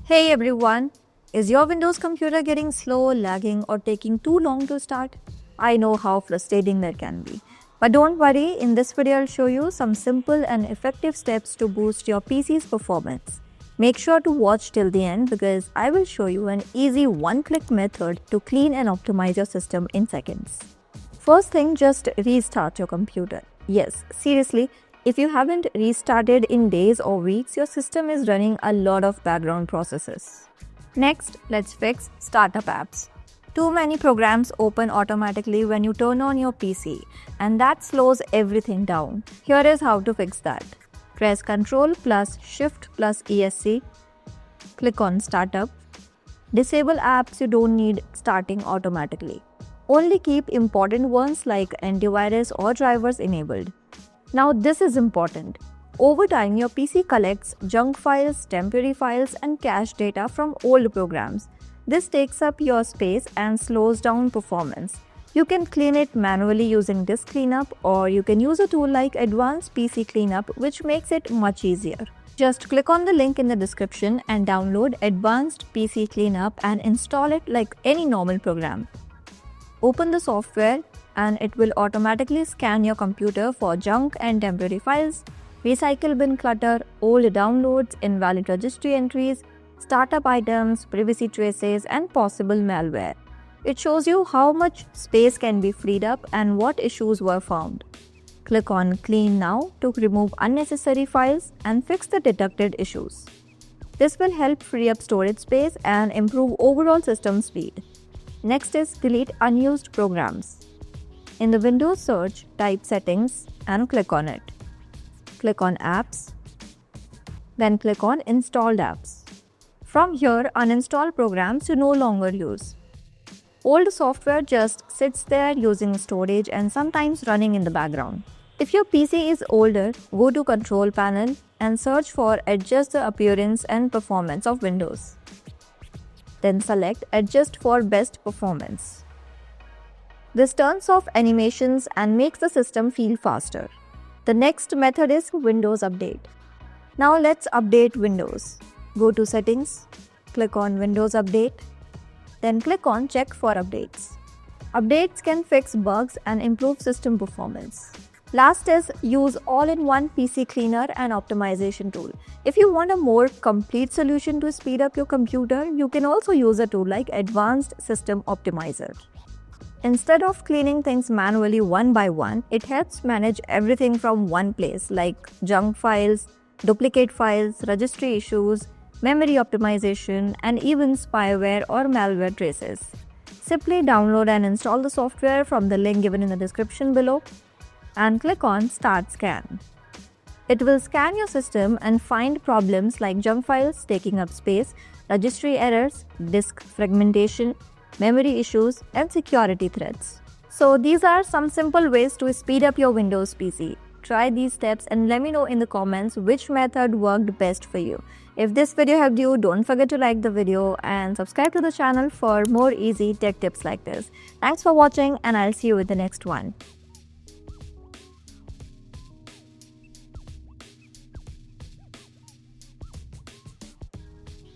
Hey everyone, is your Windows computer getting slow, lagging, or taking too long to start? I know how frustrating that can be. But don't worry, in this video I'll show you some simple and effective steps to boost your PC's performance. Make sure to watch till the end because I will show you an easy one-click method to clean and optimize your system in seconds. First thing, just restart your computer. Yes, seriously, if you haven't restarted in days or weeks, your system is running a lot of background processes. Next, let's fix startup apps. Too many programs open automatically when you turn on your PC, and that slows everything down. Here is how to fix that. Press Ctrl plus Shift plus ESC. Click on Startup. Disable apps you don't need starting automatically. Only keep important ones like antivirus or drivers enabled. Now this is important. Over time, your PC collects junk files, temporary files, and cache data from old programs. This takes up your space and slows down performance. You can clean it manually using Disk Cleanup, or you can use a tool like Advanced PC Cleanup, which makes it much easier. Just click on the link in the description and download Advanced PC Cleanup and install it like any normal program. Open the software and it will automatically scan your computer for junk and temporary files, recycle bin clutter, old downloads, invalid registry entries, startup items, privacy traces, and possible malware. It shows you how much space can be freed up and what issues were found. Click on Clean Now to remove unnecessary files and fix the detected issues. This will help free up storage space and improve overall system speed. Next is delete unused programs. In the Windows search, type Settings and click on it. Click on Apps. Then click on Installed Apps. From here, uninstall programs you no longer use. Old software just sits there using storage and sometimes running in the background. If your PC is older, go to Control Panel and search for Adjust the appearance and performance of Windows. Then select Adjust for best performance. This turns off animations and makes the system feel faster. The next method is Windows Update. Now let's update Windows. Go to Settings, click on Windows Update, then click on Check for Updates. Updates can fix bugs and improve system performance. Last is use all-in-one PC cleaner and optimization tool. If you want a more complete solution to speed up your computer, you can also use a tool like Advanced System Optimizer. Instead of cleaning things manually one by one, it helps manage everything from one place like junk files, duplicate files, registry issues, memory optimization, and even spyware or malware traces. Simply download and install the software from the link given in the description below and click on Start Scan. It will scan your system and find problems like junk files taking up space, registry errors, disk fragmentation, memory issues, and security threats. So these are some simple ways to speed up your Windows PC. Try these steps and let me know in the comments which method worked best for you. If this video helped you, don't forget to like the video and subscribe to the channel for more easy tech tips like this. Thanks for watching and I'll see you in the next one.